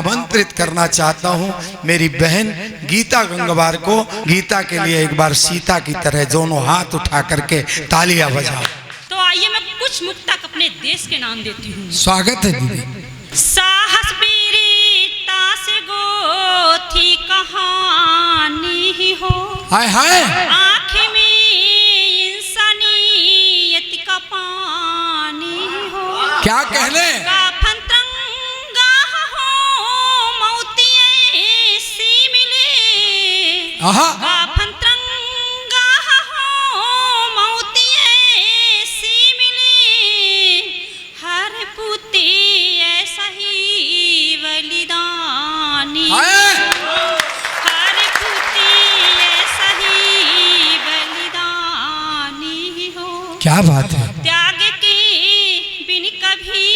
आमंत्रित करना चाहता हूँ मेरी बहन गीता गंगवार को। गीता के लिए एक बार सीता की तरह दोनों हाथ उठा करके तालियां बजाओ। तो आइए मैं कुछ मुक्तक अपने देश के नाम देती हूँ। स्वागत है दीदी। साहस वीरता से गोथी कहानी ही हो, हाय हाय आँख में इंसानियत का पानी ही हो, क्या कहने काफन तिरंगा हो मौतिये सी मिले, काफन तिरंगा हो मौतिये सी मिले, हर पुते ऐसा ही बलिदानी, हर पुते ऐसा ही बलिदानी हो। क्या बात है। त्याग के बिन कभी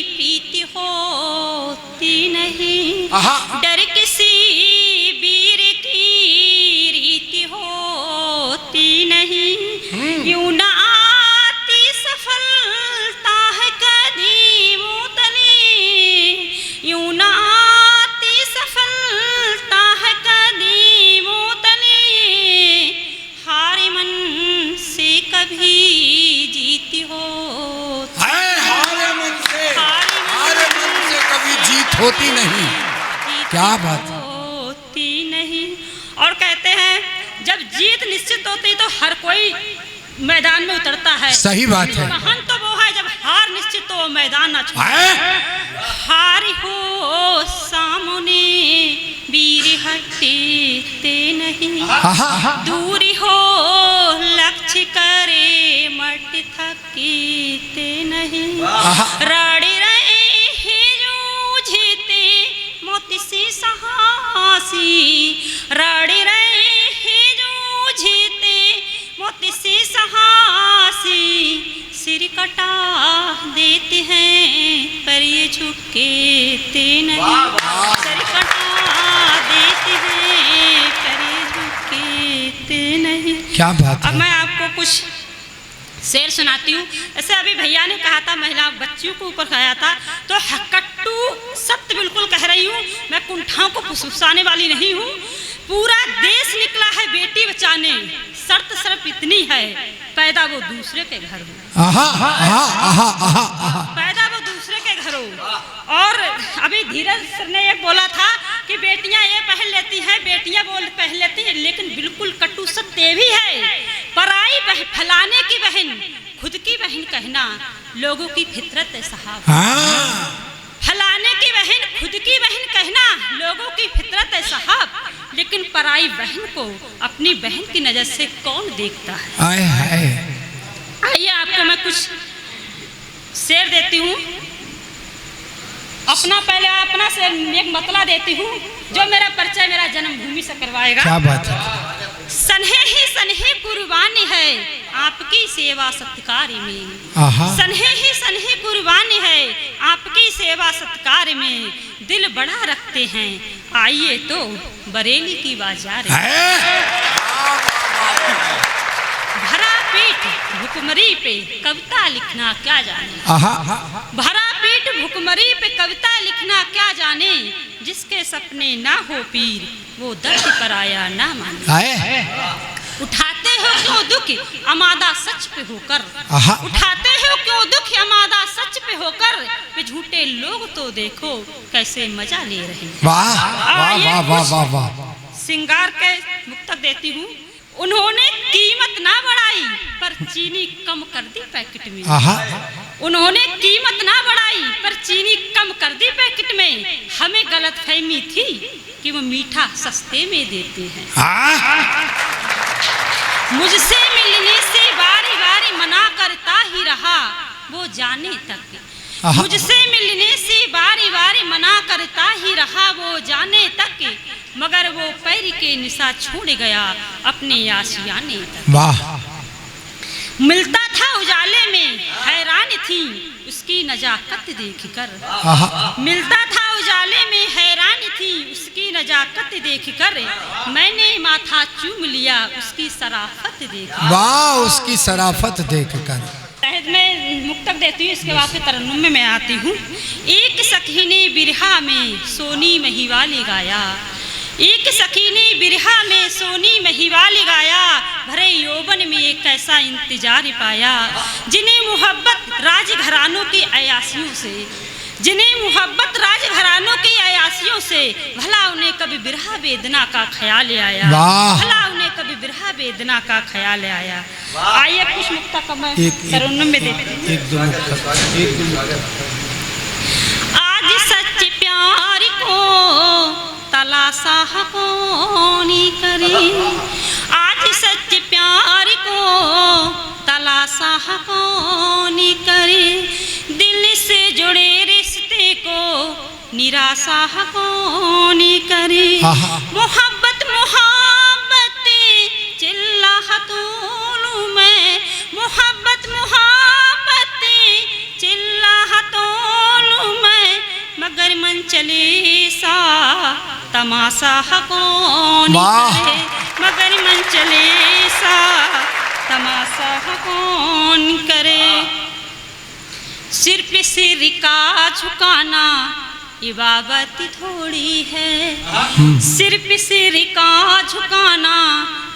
प्रीति होती नहीं, डर किसी वीर की रीति होती नहीं, यूं न आती सफलता है कदीमों तले, यूं न आती सफलता है कदीमों तले, हारे मन से कभी जीती होती, हारे मन से कभी जीत होती नहीं। क्या बात है। होती नहीं। और कहते हैं जब जीत निश्चित होती तो हर कोई मैदान में उतरता है। सही बात है। महान तो वो है जब हार निश्चित हो मैदान ना छोड़े। हार हो सामने वीर हटते नहीं, दूरी हो लक्ष्य करे मट थकते नहीं, राड़े रहे हैं जूझते मोती से साहसी, राड़े रहे हैं जूझते मोती से साहसी, सिर कटा देते हैं पर ये झुकते नहीं, सिर कटा देते हैं पर ये झुकते नहीं। क्या बात है। अब मैं आपको कुछ शेर सुनाती हूँ। ऐसे अभी भैया ने कहा था महिला बच्चियों को ऊपर खाया था, तो हकट्टू सत्य बिल्कुल कह रही हूँ। मैं कुंठाओं को फुसफुसाने वाली नहीं हूँ। पूरा देश निकला है बेटी बचाने, शर्त सिर्फ इतनी है पैदा वो दूसरे के घर हो, पैदा वो दूसरे के घर हो। और अभी धीरज सर ने एक बोला था कि बेटियां ये पहन लेती हैं, बेटियां वो पहन लेती हैं, लेकिन बिल्कुल कटु सत्य भी है। पराई फलाने की बहन खुद की बहन कहना लोगों की फितरत है साहब, फलाने की बहन खुद की बहन कहना लोगों की फितरत है साहब, लेकिन पराई बहन को अपनी बहन की नजर से कौन देखता है। आइए आपको मैं कुछ शेर देती हूँ। पहले अपना से एक मतला देती हूँ जो मेरा परिचय मेरा जन्मभूमि से करवाएगा। क्या बात है। सन्हे कुर्बानी है आपकी सेवा सत्कार में, सन्हे कुर्बानी है आपकी सेवा सत्कार में, दिल बड़ा रखते हैं आइए तो बरेली की बाजार में, भरा पीठ भुखमरी पे कविता लिखना क्या जाने, भरा पीठ भुखमरी पे कविता लिखना क्या जाने, जिसके सपने ना हो पीर वो दर्द पर आया ना माने, उठाते हो क्यों दुख अमादा सच पे होकर, उठाते हो क्यों दुख अमादा सच पे होकर, वे झूठे लोग तो देखो कैसे मजा ले रहे हैं। वाह वाह वाह वाह। सिंगार के मुक्तक देती हूँ। उन्होंने कीमत ना बढ़ाई पर चीनी कम कर दी पैकेट में, उन्होंने कीमत ना बढ़ाई पर चीनी कम कर दी पैकेट में, हमें गलतफहमी थी कि वो मीठा सस्ते में देते हैं, मुझसे मिलने से बारी बारी मना करता ही रहा वो जाने तक, मुझसे मिलने से बारी बारी मना करता ही रहा वो जाने तक, मगर वो पैर के निशा छोड़ गया अपने आशियाने तक। वाह। मिलता था उजाले में हैरान थी उसकी नजाकत देखकर, मिलता था उजाले में हैरान थी उसकी नजाकत देखकर, मैंने माथा चूम लिया उसकी सराफत देखकर। वाह, उसकी सराफत देखकर। शहद में मुक्तक देती हूँ, इसके बाद फिर तरन्नुम में मैं आती हूँ। एक सखी ने बिरहा में सोनी महिवाली गाया, एक सखी ने बिरहा में सोनी महिवाली गाया, भरे यौवन में एक ऐसा इंतजार पाया, जिन्हें मोहब्बत राजघरानों की अयासियों से, जिन्हें मोहब्बत राजघरानों की अयासियों से, भला उन्हें कभी बिरहा वेदना का ख्याल आया, भला उन्हें कभी बिरहा वेदना का ख्याल आया। आइए कुछ मुक्ता का मैं तरन्नुम में देती हूँ। आज सच्चे प्यार को तलाशा कौनी करे, आज सच्चे प्यार को तलाशा कौनी करे, दिल से जुड़े रिश्ते को निराशा कौनी करे, मोहब्बत मोहब्बत चिल्लाहतों में, मोहब्बत मोहब्बत चिल्लाहतों में, मगर मन चले सा तमाशा कौन करे, मगर मन चले सा तमाशा कौन करे। सिर पे सिर का झुकाना इबादत थोड़ी है, सिर पे सिर का झुकाना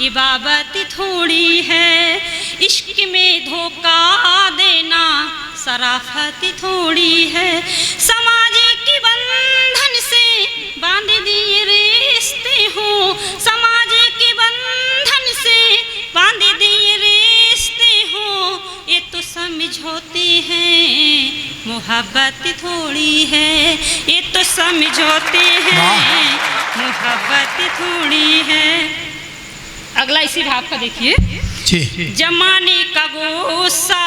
इबादत थोड़ी है, इश्क में धोखा देना शराफत थोड़ी है, सामाजिक बंधन से बांध दिए रिश्ते हो, सामाजिक बंधन से बांध दिए रिश्ते हो, ये तो समझौते हैं मोहब्बत थोड़ी है, ये तो समझौते हैं मोहब्बत थोड़ी है। अगला इसी भाव का देखिए। जमाने का गुस्सा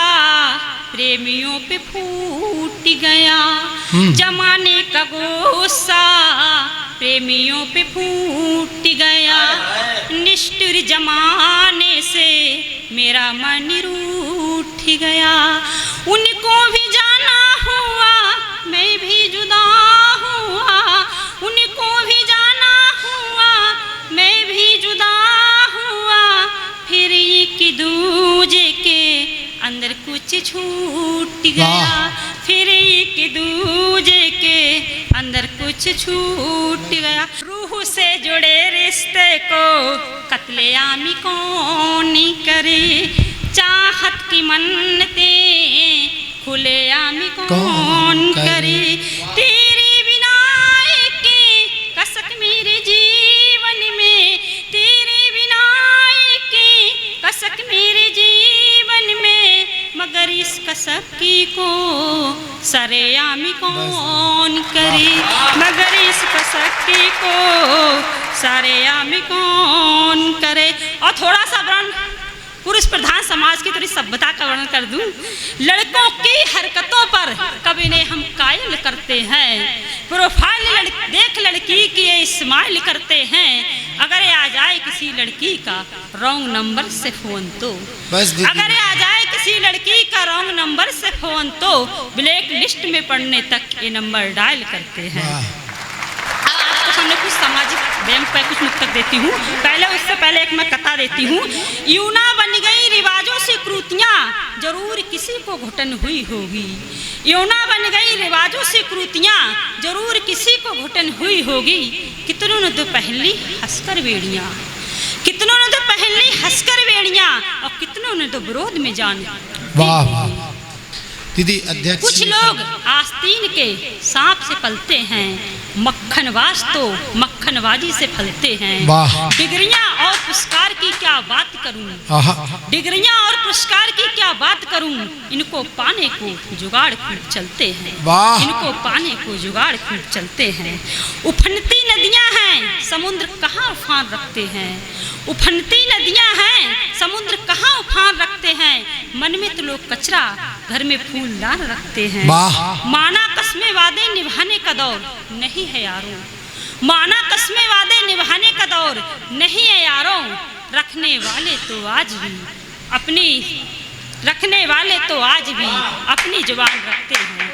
प्रेमियों पे फूट गया, जमाने का गुस्सा प्रेमियों पे फूट गया, निष्ठुर जमाने से मेरा मन रूठ गया, उनको भी जाना हुआ मैं भी जुदा हुआ, उनको भी जाना हुआ मैं भी जुदा हुआ, फिर एक दूजे के अंदर कुछ छूट गया, फिर एक दूजे के अंदर कुछ छूट गया, रूह से जुड़े रिश्ते को कत्लेआमी कौन करे, चाहत की मन्नते खुलेआमी कौन करे, तेरे बिना के कसक मेरे जीवन में, तेरे बिना के कसक मेरे जीवन में, मगर इस कसकी को सरेआमी कौन करे, मगर इस कसकी को सरेआमी कौन करे। और थोड़ा सा वर्ण पुरुष प्रधान समाज की थोड़ी सभ्यता का वर्णन कर दूं। लड़कों की हरकतों पर कभी ने हम कायल करते हैं, प्रोफाइल देख लड़की की ये स्माइल करते हैं, अगर आ जाए किसी लड़की का रॉन्ग नंबर से फोन तो, अगर आ जाए किसी लड़की का रॉन्ग नंबर से फोन तो ब्लैक लिस्ट में पढ़ने तक ये नंबर डायल करते हैं। हमने कुछ सामाजिक बैंक पर कुछ मुक्तक देती हूँ, पहले उससे पहले एक मैं कथा देती हूँ। यूना बन गई रिवाजों से कृतियाँ, जरूर किसी को घुटन हुई होगी, यूना बन गई रिवाजों से कृतियाँ, जरूर किसी को घुटन हुई होगी, कितनों ने तो पहली हंसकर बेड़ियाँ, कितनों ने तो पहली हंसकर बेड़ियाँ, और कितनों ने तो विरोध में जान। वाह दीदी अध्यक्ष। कुछ लोग आस्तीन के सांप से पलते हैं, मक्खनबाज तो मक्खनबाजी से फलते हैं। डिग्रियां और पुरस्कार की क्या बात करूं, डिग्रियां और पुरस्कार की क्या बात करूं, इनको पाने को जुगाड़ खूब चलते हैं, इनको पाने को जुगाड़ खूब चलते हैं। उफनती नदियां हैं समुद्र कहाँ उफान रखते हैं, उफनती नदियां हैं समुद्र कहाँ उफान रखते हैं, मन में तो लोग कचरा घर में फूलदान रखते हैं। माना कस्में वादे निभाने का दौर नहीं है यारों, माना कस्में वादे निभाने का दौर नहीं है यारों, रखने वाले तो आज भी अपनी, रखने वाले तो आज भी अपनी जुबान रखते हैं।